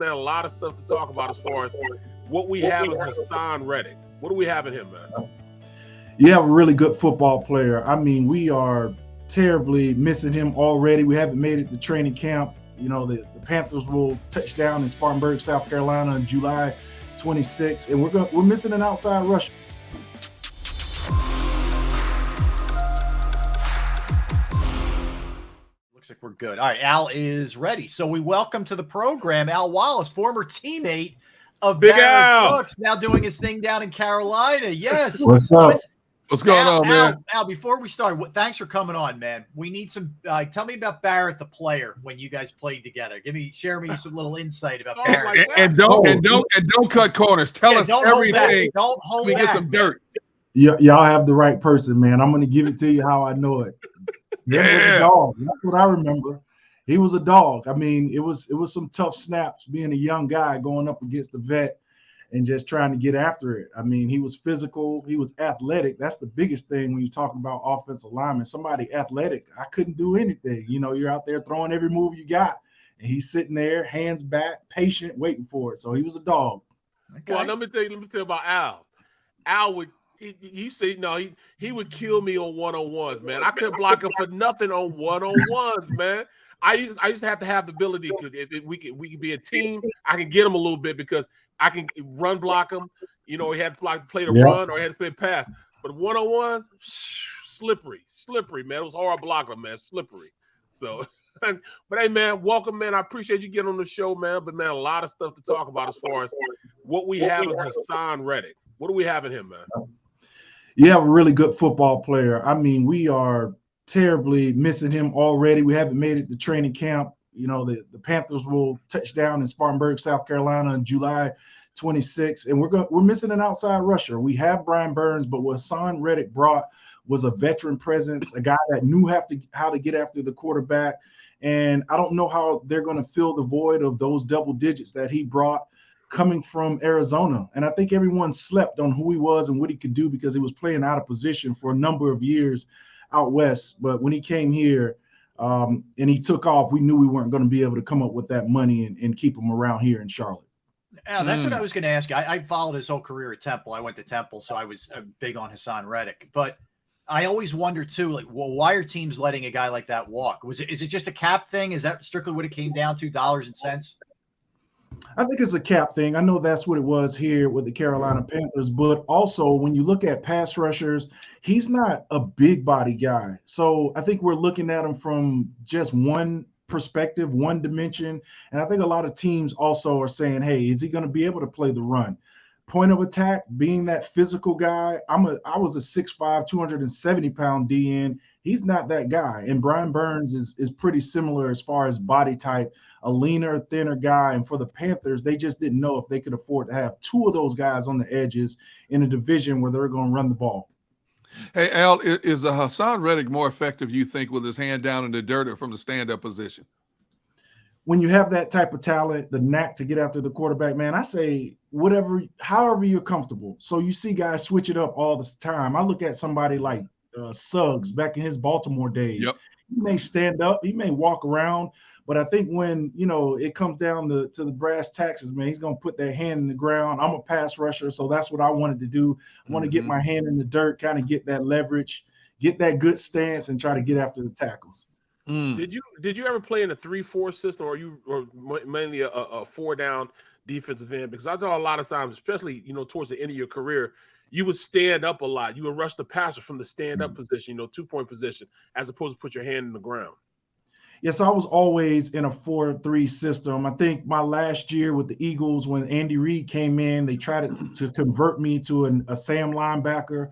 Man, a lot of stuff to talk about as far as what we have is Haason Reddick. What do we have in him, man? You have a really good football player. I mean, we are terribly missing him already. We haven't made it to training camp. You know, the Panthers will touch down in Spartanburg, South Carolina on July 26th, and we're missing an outside rusher. Looks like we're good. All right, Al is ready. So we welcome to the program Al Wallace, former teammate of Big Barrett Al. Brooks, now doing his thing down in Carolina. Yes. What's up? What's going on, man? Al, before we start, thanks for coming on, man. We need some. Tell me about Barrett, the player, when you guys played together. Share me some little insight about Barrett. And don't cut corners. Tell us everything. Don't hold we back. Get some dirt. Y'all have the right person, man. I'm going to give it to you how I know it. He was a dog. That's what I remember. He was a dog. I mean, it was some tough snaps being a young guy going up against the vet and just trying to get after it. I mean, he was physical. He was athletic. That's the biggest thing when you talk about offensive linemen. Somebody athletic. I couldn't do anything. You know, you're out there throwing every move you got, and he's sitting there, hands back, patient, waiting for it. So he was a dog. Okay. Well, let me tell you about Al. Al would. He would kill me on one-on-ones, man. I couldn't block him for nothing on one-on-ones, man. I used to have to have the ability if we can be a team. I can get him a little bit because I can run block him. You know, he had to play the run or he had to play the pass. But one-on-ones, slippery, man. It was hard blocking, man, slippery. So, but hey, man, welcome, man. I appreciate you getting on the show, man. But man, a lot of stuff to talk about as far as what we have is Haason Reddick. What do we have in him, man? You have a really good football player. I mean, we are terribly missing him already. We haven't made it to training camp. You know, the Panthers will touch down in Spartanburg, South Carolina on July 26th, and we're missing an outside rusher. We have Brian Burns, but what Haason Reddick brought was a veteran presence, a guy that knew how to get after the quarterback. And I don't know how they're going to fill the void of those double digits that he brought coming from Arizona. And I think everyone slept on who he was and what he could do because he was playing out of position for a number of years out west. But when he came here and he took off, we knew we weren't going to be able to come up with that money and keep him around here in Charlotte. Yeah, that's what I was going to ask you. I followed his whole career at Temple. I went to Temple, so I was big on Haason Reddick. But I always wonder too, like, well, why are teams letting a guy like that walk? Is it just a cap thing? Is that strictly what it came down to, dollars and cents? I think it's a cap thing. I know that's what it was here with the Carolina Panthers, but also when you look at pass rushers, he's not a big body guy. So I think we're looking at him from just one perspective, one dimension. And I think a lot of teams also are saying, hey, is he going to be able to play the run? Point of attack, being that physical guy, I was a 6'5", 270-pound DN. He's not that guy. And Brian Burns is pretty similar as far as body type, a leaner, thinner guy. And for the Panthers, they just didn't know if they could afford to have two of those guys on the edges in a division where they're going to run the ball. Hey, Al, is Haason Reddick more effective, you think, with his hand down in the dirt or from the stand-up position? When you have that type of talent, the knack to get after the quarterback, man, I say however you're comfortable. So you see guys switch it up all the time. I look at somebody like Suggs back in his Baltimore days. Yep. He may stand up, he may walk around, but I think when, it comes down to the brass taxes, man, he's going to put that hand in the ground. I'm a pass rusher, so that's what I wanted to do. I want to get my hand in the dirt, kind of get that leverage, get that good stance, and try to get after the tackles. Did you ever play in a 3-4 system, or mainly a 4-down defensive end? Because I thought a lot of times, especially towards the end of your career, you would stand up a lot. You would rush the passer from the stand-up position, 2-point position, as opposed to put your hand in the ground. Yes, I was always in a 4-3 system. I think my last year with the Eagles, when Andy Reid came in, they tried to convert me to a Sam linebacker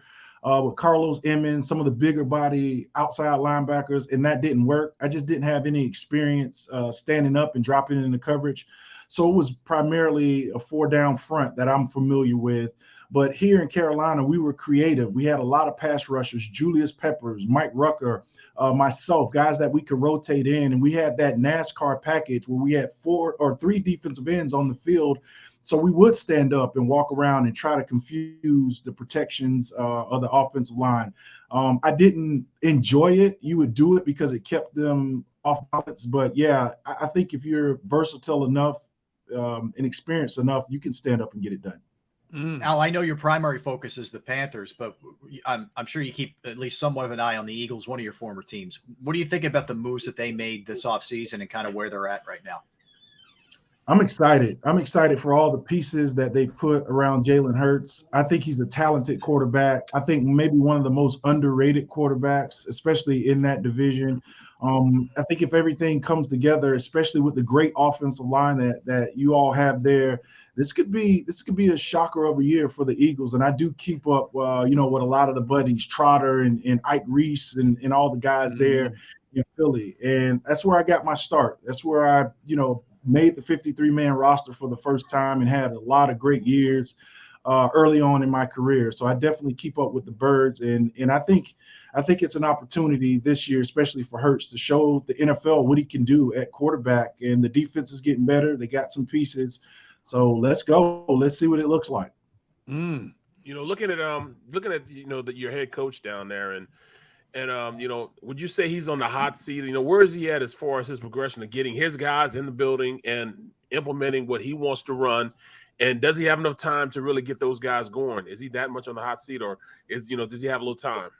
with Carlos Emmons, some of the bigger body outside linebackers, and that didn't work. I just didn't have any experience standing up and dropping into coverage. So it was primarily a 4-down front that I'm familiar with. But here in Carolina, we were creative. We had a lot of pass rushers, Julius Peppers, Mike Rucker, myself, guys that we could rotate in. And we had that NASCAR package where we had 4 or 3 defensive ends on the field. So we would stand up and walk around and try to confuse the protections of the offensive line. I didn't enjoy it. You would do it because it kept them off balance. But, yeah, I think if you're versatile enough and experienced enough, you can stand up and get it done. Al, I know your primary focus is the Panthers, but I'm sure you keep at least somewhat of an eye on the Eagles, one of your former teams. What do you think about the moves that they made this offseason and kind of where they're at right now? I'm excited. I'm excited for all the pieces that they put around Jalen Hurts. I think he's a talented quarterback. I think maybe one of the most underrated quarterbacks, especially in that division. I think if everything comes together, especially with the great offensive line that you all have there, this could be a shocker of a year for the Eagles. And I do keep up, with a lot of the buddies, Trotter and Ike Reese and all the guys there in Philly. And that's where I got my start. That's where I, made the 53-man roster for the first time and had a lot of great years early on in my career. So I definitely keep up with the Birds. And I think it's an opportunity this year, especially for Hurts, to show the NFL what he can do at quarterback. And the defense is getting better. They got some pieces. So let's go. Let's see what it looks like. Looking at your head coach down there and would you say he's on the hot seat? Where is he at as far as his progression of getting his guys in the building and implementing what he wants to run? And does he have enough time to really get those guys going? Is he that much on the hot seat, or does he have a little time?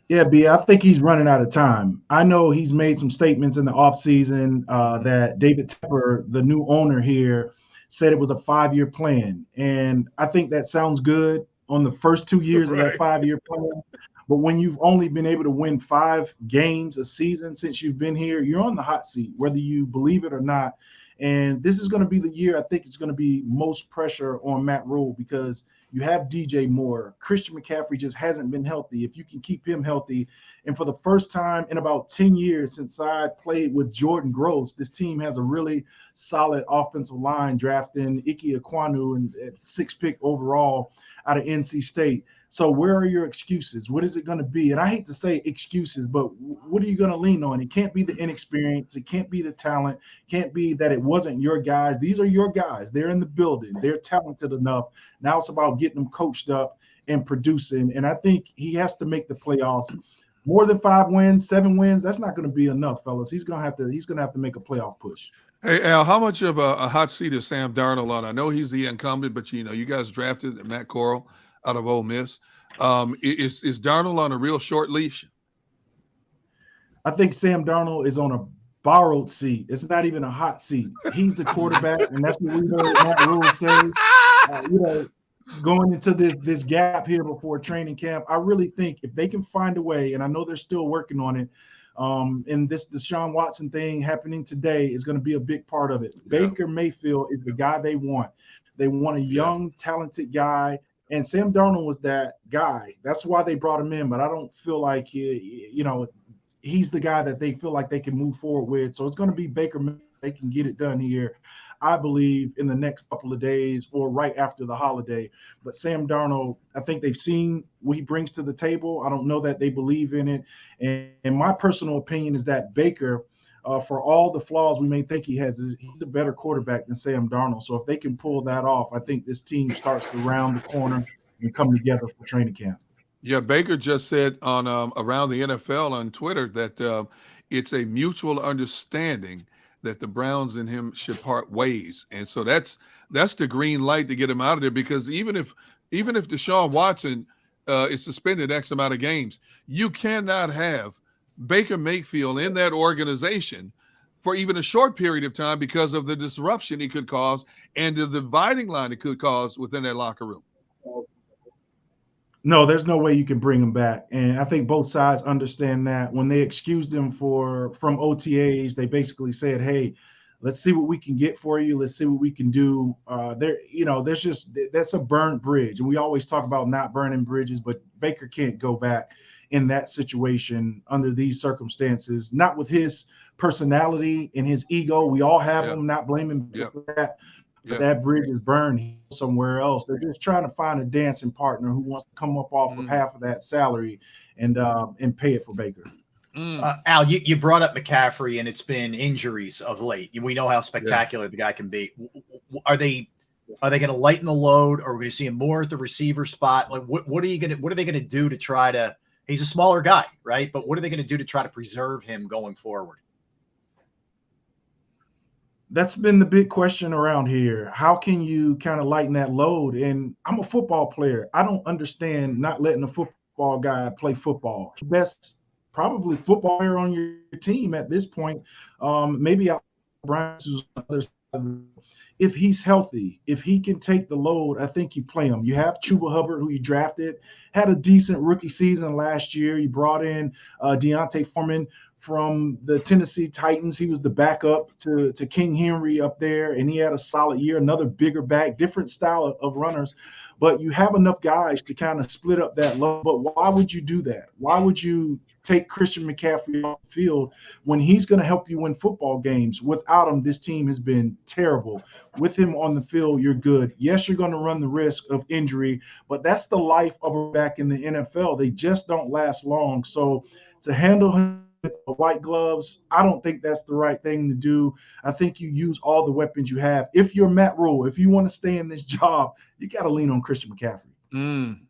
Yeah, B, I think he's running out of time. I know he's made some statements in the offseason that David Tepper, the new owner here, said it was a 5-year plan. And I think that sounds good on the first 2 years of that 5-year plan. But when you've only been able to win 5 games a season since you've been here, you're on the hot seat, whether you believe it or not. And this is going to be the year I think it's going to be most pressure on Matt Rhule, because you have DJ Moore. Christian McCaffrey just hasn't been healthy. If you can keep him healthy, and for the first time in about 10 years since I played with Jordan Gross, this team has a really solid offensive line, drafting Ike Ekwonu at 6th pick overall out of NC State. So where are your excuses? What is it going to be? And I hate to say excuses, but what are you going to lean on? It can't be the inexperience. It can't be the talent. It can't be that it wasn't your guys. These are your guys. They're in the building. They're talented enough. Now it's about getting them coached up and producing. And I think he has to make the playoffs. More than 5 wins, 7 wins, that's not going to be enough, fellas. He's going to have to make a playoff push. Hey, Al, how much of a hot seat is Sam Darnold on? I know he's the incumbent, but you guys drafted Matt Corral out of Ole Miss. Is Darnold on a real short leash? I think Sam Darnold is on a borrowed seat. It's not even a hot seat. He's the quarterback, and that's what we heard Matt Rhule say. Going into this gap here before training camp, I really think if they can find a way, and I know they're still working on it, and this Deshaun Watson thing happening today is going to be a big part of it. Yeah. Baker Mayfield is the guy they want. They want a young, talented guy. And Sam Darnold was that guy. That's why they brought him in. But I don't feel like, he's the guy that they feel like they can move forward with. So it's going to be Baker. They can get it done here, I believe, in the next couple of days or right after the holiday. But Sam Darnold, I think they've seen what he brings to the table. I don't know that they believe in it. And my personal opinion is that Baker, for all the flaws we may think he has, he's a better quarterback than Sam Darnold. So if they can pull that off, I think this team starts to round the corner and come together for training camp. Yeah, Baker just said on Around the NFL on Twitter that it's a mutual understanding that the Browns and him should part ways. And so that's the green light to get him out of there, because even if Deshaun Watson is suspended X amount of games, you cannot have Baker Mayfield in that organization for even a short period of time because of the disruption he could cause and the dividing line it could cause within that locker room. No, there's no way you can bring him back. And I think both sides understand that. When they excused him from OTAs, they basically said, hey, let's see what we can get for you. Let's see what we can do. That's a burnt bridge. And we always talk about not burning bridges, but Baker can't go back in that situation under these circumstances, not with his personality and his ego. We all have him, not blaming for that. But that bridge is burned somewhere else. They're just trying to find a dancing partner who wants to come up off of half of that salary and pay it for Baker. Al, you brought up McCaffrey, and it's been injuries of late. We know how spectacular the guy can be. Are they going to lighten the load, or are we going to see him more at the receiver spot? Like, what are they going to do to try to? He's a smaller guy, right? But what are they going to do to try to preserve him going forward? That's been the big question around here. How can you kind of lighten that load? And I'm a football player. I don't understand not letting a football guy play football. Best probably football player on your team at this point. Maybe Brian's other side. If he's healthy, if he can take the load, I think you play him. You have Chuba Hubbard, who you drafted, had a decent rookie season last year. You brought in Deontay Foreman from the Tennessee Titans. He was the backup to King Henry up there, and he had a solid year, another bigger back, different style of runners. But you have enough guys to kind of split up that load. But why would you do that? Why would you take Christian McCaffrey off the field when he's going to help you win football games? Without him, this team has been terrible. With him on the field, you're good. Yes, you're going to run the risk of injury, but that's the life of a back in the NFL. They just don't last long. So to handle him with the white gloves, I don't think that's the right thing to do. I think you use all the weapons you have. If you're Matt Rhule, if you want to stay in this job, you got to lean on Christian McCaffrey.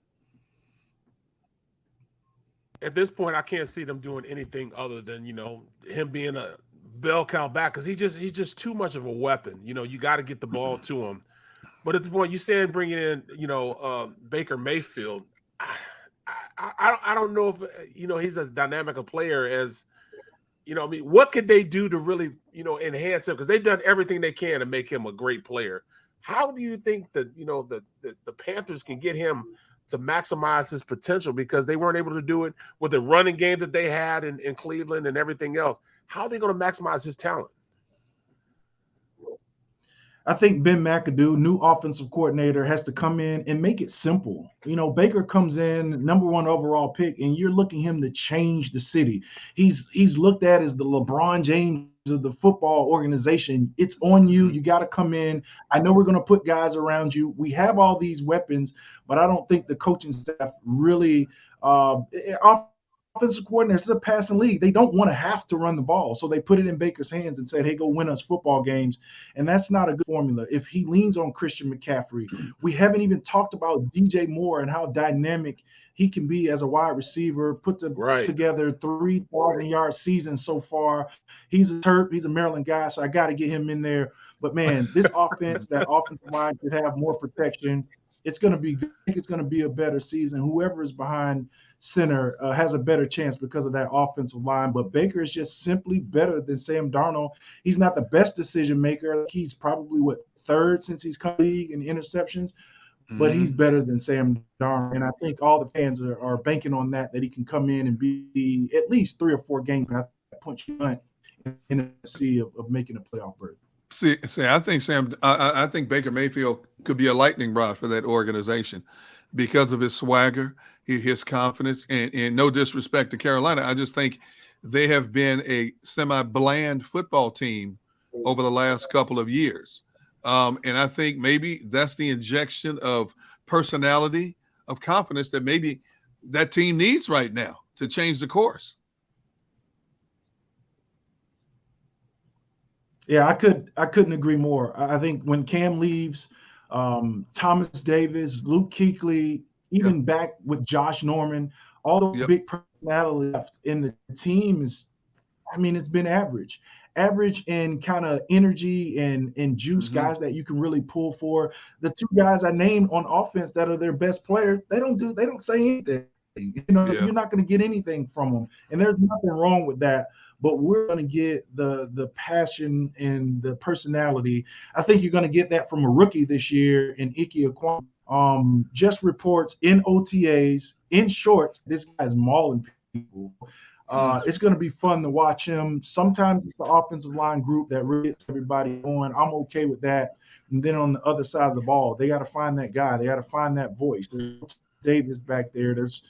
At this point, I can't see them doing anything other than, him being a bell cow back, because he's just too much of a weapon. You got to get the ball to him. But at the point you said bringing in, Baker Mayfield, I don't know if he's as dynamic a player as what could they do to really enhance him, because they've done everything they can to make him a great player. How do you think that the Panthers can get him to maximize his potential, because they weren't able to do it with the running game that they had in Cleveland and everything else? How are they going to maximize his talent? I think Ben McAdoo, new offensive coordinator, has to come in and make it simple. Baker comes in, number 1 overall pick, and you're looking him to change the city. He's looked at as the LeBron James of the football organization. It's on you. You got to come in. I know we're going to put guys around you. We have all these weapons, but I don't think the coaching staff really offensive coordinators, it's a passing league. They don't want to have to run the ball. So they put it in Baker's hands and said, hey, go win us football games. And that's not a good formula. If he leans on Christian McCaffrey, we haven't even talked about DJ Moore and how dynamic he can be as a wide receiver, together 3,000-yard season so far. He's a Terp. He's a Maryland guy, so I got to get him in there. But, man, this offense, that offensive line should have more protection. It's going to be good. I think it's going to be a better season. Whoever is behind center has a better chance because of that offensive line. But Baker is just simply better than Sam Darnold. He's not the best decision maker. He's probably third since he's come to the league in interceptions, but he's better than Sam Darnold. And I think all the fans are banking on that he can come in and be at least 3 or 4 games and punch you in the sea of making a playoff berth. See, I think Baker Mayfield could be a lightning rod for that organization because of his swagger, his confidence, and no disrespect to Carolina. I just think they have been a semi-bland football team over the last couple of years. And I think maybe that's the injection of personality, of confidence that maybe that team needs right now to change the course. Yeah, I couldn't agree more. I think when Cam leaves, Thomas Davis, Luke Kuechly, even back with Josh Norman, all the big personality left in the team it's been average in kind of energy and juice, guys that you can really pull for. The 2 guys I named on offense that are their best players, they don't say anything. You're not going to get anything from them, and there's nothing wrong with that. But we're going to get the passion and the personality. I think you're going to get that from a rookie this year in Ike Ekwonu. Just reports in OTAs, in shorts, this guy's mauling people. It's going to be fun to watch him. Sometimes it's the offensive line group that really gets everybody going. I'm okay with that. And then on the other side of the ball, they got to find that guy. They got to find that voice. There's Davis back there. There's,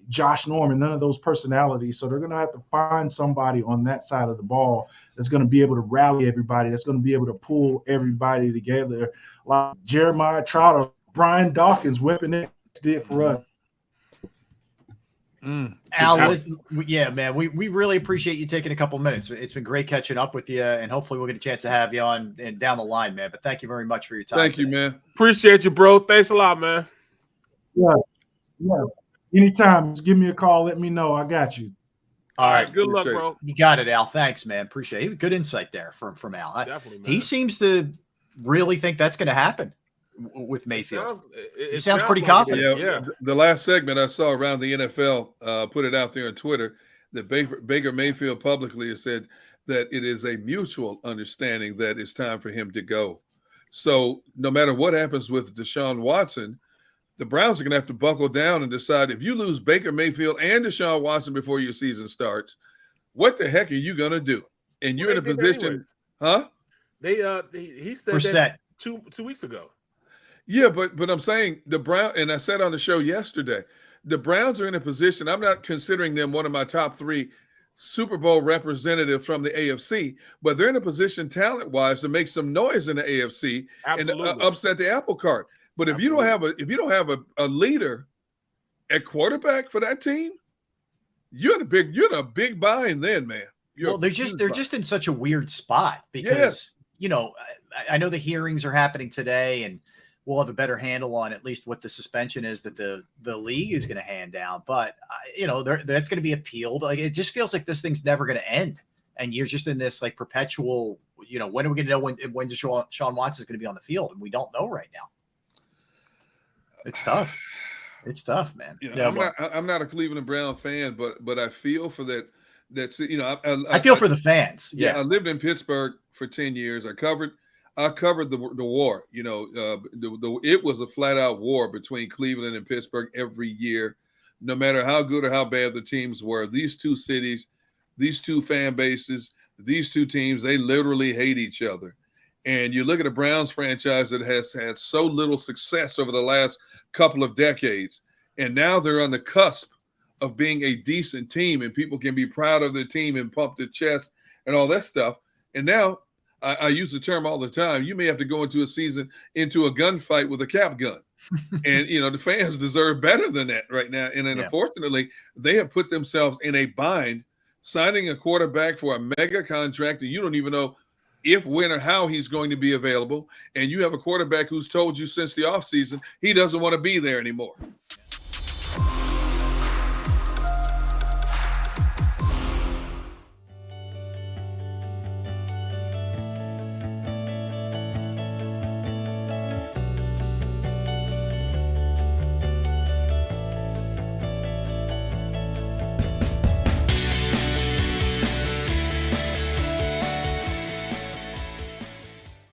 Josh Norman, none of those personalities. So they're going to have to find somebody on that side of the ball that's going to be able to rally everybody, that's going to be able to pull everybody together. Like Jeremiah Trotter, Brian Dawkins, Weapon X did for us. Al, listen, man, we really appreciate you taking a couple minutes. It's been great catching up with you, and hopefully we'll get a chance to have you on and down the line, man. But thank you very much for your time. Thank you, man. Appreciate you, bro. Thanks a lot, man. Yeah. Anytime, just give me a call. Let me know. I got you. All right. Good luck, Appreciate bro. You got it, Al. Thanks, man. Appreciate it. Good insight there from Al. Definitely, man. He seems to really think that's going to happen with Mayfield. He sounds pretty confident. Yeah. The last segment I saw around the NFL put it out there on Twitter that Baker Mayfield publicly has said that it is a mutual understanding that it's time for him to go. So no matter what happens with Deshaun Watson, the Browns are going to have to buckle down and decide if you lose Baker Mayfield and Deshaun Watson before your season starts, what the heck are you going to do? And you're in a position, huh? He said Brissett. that two weeks ago. Yeah, but I'm saying the Browns, and I said on the show yesterday, the Browns are in a position. I'm not considering them one of my top 3 Super Bowl representatives from the AFC, but they're in a position talent-wise to make some noise in the AFC and upset the apple cart. But if you don't have a leader at quarterback for that team, you're in a big bind then, man. They're just in such a weird spot because I know the hearings are happening today, and we'll have a better handle on at least what the suspension is that the league is going to hand down. But that's going to be appealed. Like, it just feels like this thing's never going to end, and you're just in this like perpetual. When are we going to know when Deshaun Watson is going to be on the field, and we don't know right now. It's tough. It's tough, man. I'm not a Cleveland Brown fan, but I feel for that. I feel for the fans. Yeah, I lived in Pittsburgh for 10 years. I covered the war. It was a flat out war between Cleveland and Pittsburgh every year, no matter how good or how bad the teams were. These two cities, these two fan bases, these two teams, they literally hate each other. And you look at a Browns franchise that has had so little success over the last couple of decades, and now they're on the cusp of being a decent team, and people can be proud of their team and pump their chest and all that stuff. And now I use the term all the time. You may have to go into a season into a gunfight with a cap gun. And, the fans deserve better than that right now. And then unfortunately, they have put themselves in a bind, signing a quarterback for a mega contract, and you don't even know if, when, or how he's going to be available. And you have a quarterback who's told you since the offseason he doesn't want to be there anymore.